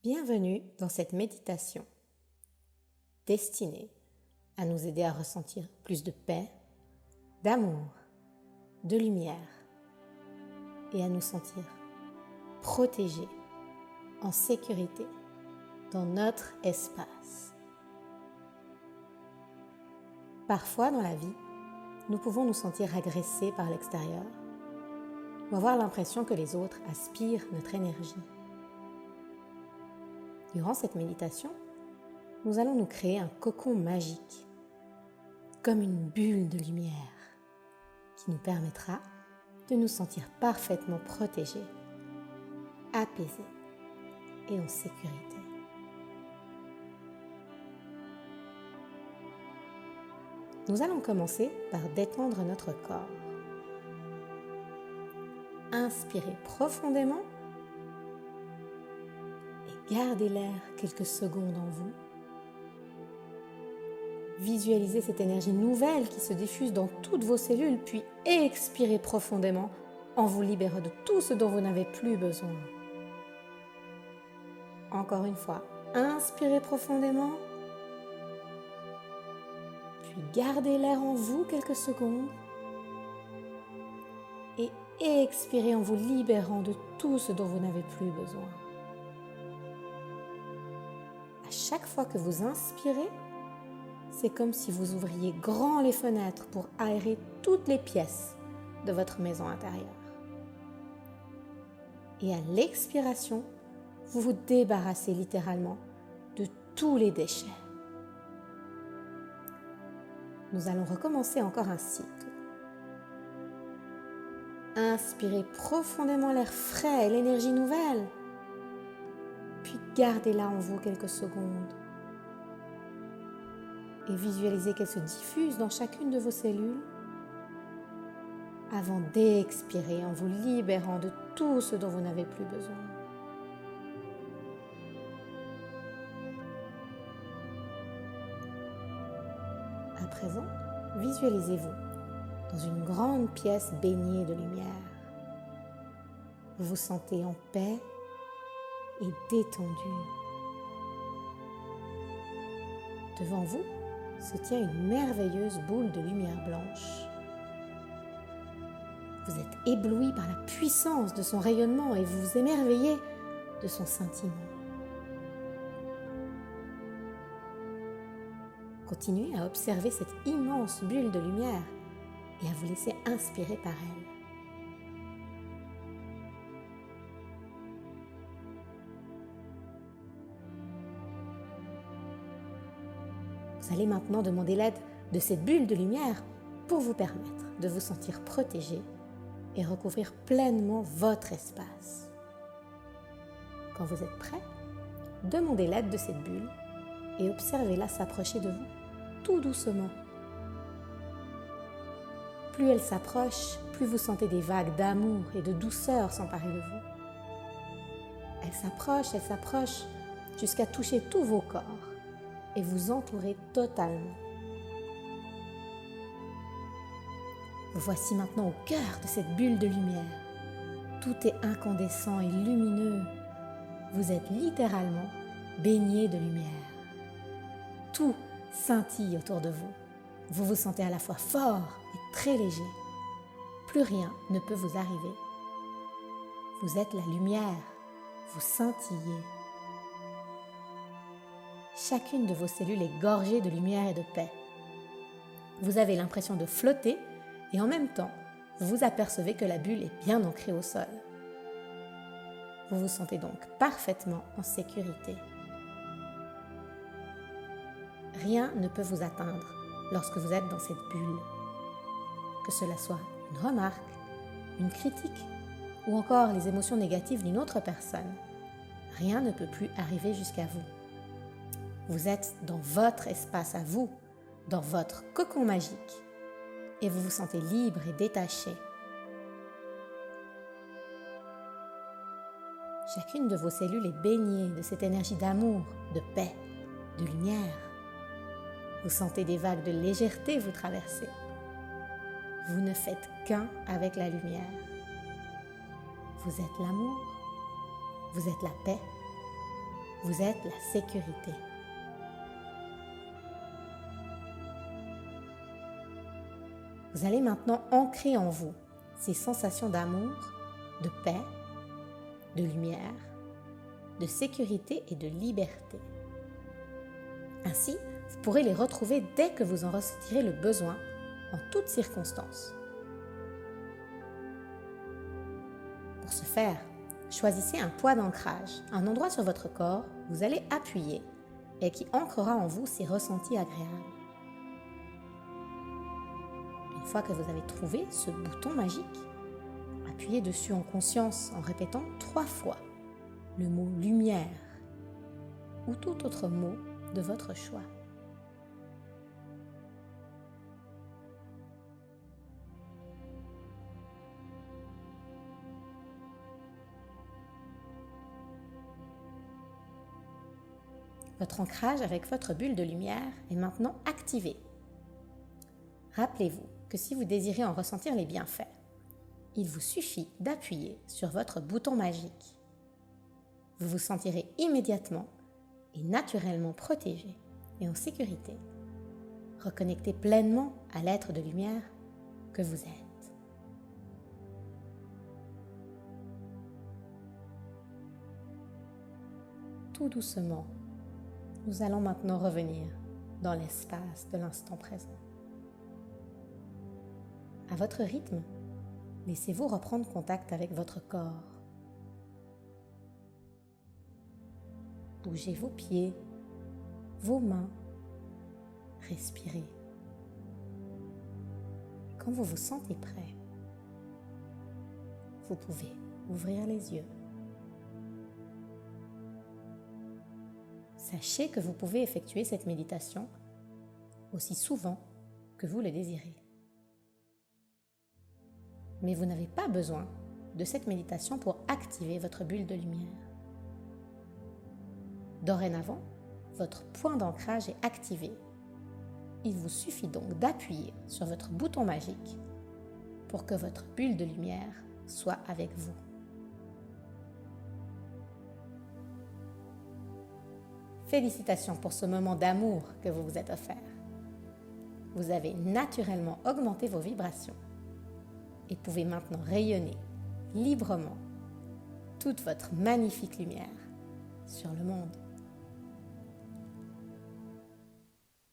Bienvenue dans cette méditation destinée à nous aider à ressentir plus de paix, d'amour, de lumière et à nous sentir protégés, en sécurité dans notre espace. Parfois dans la vie, nous pouvons nous sentir agressés par l'extérieur ou avoir l'impression que les autres aspirent notre énergie. Durant cette méditation, nous allons nous créer un cocon magique, comme une bulle de lumière, qui nous permettra de nous sentir parfaitement protégés, apaisés et en sécurité. Nous allons commencer par détendre notre corps. Inspirez profondément et gardez l'air quelques secondes en vous. Visualisez cette énergie nouvelle qui se diffuse dans toutes vos cellules, puis expirez profondément en vous libérant de tout ce dont vous n'avez plus besoin. Encore une fois, inspirez profondément, puis gardez l'air en vous quelques secondes et expirez en vous libérant de tout ce dont vous n'avez plus besoin. À chaque fois que vous inspirez, c'est comme si vous ouvriez grand les fenêtres pour aérer toutes les pièces de votre maison intérieure. Et à l'expiration, vous vous débarrassez littéralement de tous les déchets. Nous allons recommencer encore un cycle. Inspirez profondément l'air frais et l'énergie nouvelle, puis gardez-la en vous quelques secondes. Et visualisez qu'elle se diffuse dans chacune de vos cellules avant d'expirer en vous libérant de tout ce dont vous n'avez plus besoin. À présent, visualisez-vous dans une grande pièce baignée de lumière. Vous vous sentez en paix et détendu. Devant vous se tient une merveilleuse boule de lumière blanche. Vous êtes ébloui par la puissance de son rayonnement et vous vous émerveillez de son scintillement. Continuez à observer cette immense bulle de lumière et à vous laisser inspirer par elle. Vous allez maintenant demander l'aide de cette bulle de lumière pour vous permettre de vous sentir protégé et recouvrir pleinement votre espace. Quand vous êtes prêt, demandez l'aide de cette bulle et observez-la s'approcher de vous tout doucement. Plus elle s'approche, plus vous sentez des vagues d'amour et de douceur s'emparer de vous. Elle s'approche jusqu'à toucher tous vos corps et vous entourer totalement. Vous voici maintenant au cœur de cette bulle de lumière. Tout est incandescent et lumineux. Vous êtes littéralement baigné de lumière. Tout scintille autour de vous. Vous vous sentez à la fois fort et très léger. Plus rien ne peut vous arriver. Vous êtes la lumière. Vous scintillez. Chacune de vos cellules est gorgée de lumière et de paix. Vous avez l'impression de flotter et en même temps, vous vous apercevez que la bulle est bien ancrée au sol. Vous vous sentez donc parfaitement en sécurité. Rien ne peut vous atteindre lorsque vous êtes dans cette bulle. Que cela soit une remarque, une critique ou encore les émotions négatives d'une autre personne, rien ne peut plus arriver jusqu'à vous. Vous êtes dans votre espace à vous, dans votre cocon magique, et vous vous sentez libre et détaché. Chacune de vos cellules est baignée de cette énergie d'amour, de paix, de lumière. Vous sentez des vagues de légèreté vous traverser. Vous ne faites qu'un avec la lumière. Vous êtes l'amour, vous êtes la paix, Vous êtes la sécurité. Vous allez maintenant ancrer en vous ces sensations d'amour, de paix, de lumière, de sécurité et de liberté. Ainsi, vous pourrez les retrouver dès que vous en ressentirez le besoin, en toutes circonstances. Pour ce faire, choisissez un point d'ancrage, un endroit sur votre corps où vous allez appuyer et qui ancrera en vous ces ressentis agréables. Une fois que vous avez trouvé ce bouton magique, appuyez dessus en conscience en répétant 3 fois le mot lumière ou tout autre mot de votre choix. Votre ancrage avec votre bulle de lumière est maintenant activé. Rappelez-vous que si vous désirez en ressentir les bienfaits, il vous suffit d'appuyer sur votre bouton magique. Vous vous sentirez immédiatement et naturellement protégé et en sécurité, reconnecté pleinement à l'être de lumière que vous êtes. Tout doucement, nous allons maintenant revenir dans l'espace de l'instant présent. À votre rythme, laissez-vous reprendre contact avec votre corps. Bougez vos pieds, vos mains, respirez. Quand vous vous sentez prêt, vous pouvez ouvrir les yeux. Sachez que vous pouvez effectuer cette méditation aussi souvent que vous le désirez. Mais vous n'avez pas besoin de cette méditation pour activer votre bulle de lumière. Dorénavant, votre point d'ancrage est activé. Il vous suffit donc d'appuyer sur votre bouton magique pour que votre bulle de lumière soit avec vous. Félicitations pour ce moment d'amour que vous vous êtes offert. Vous avez naturellement augmenté vos vibrations et pouvez maintenant rayonner librement toute votre magnifique lumière sur le monde.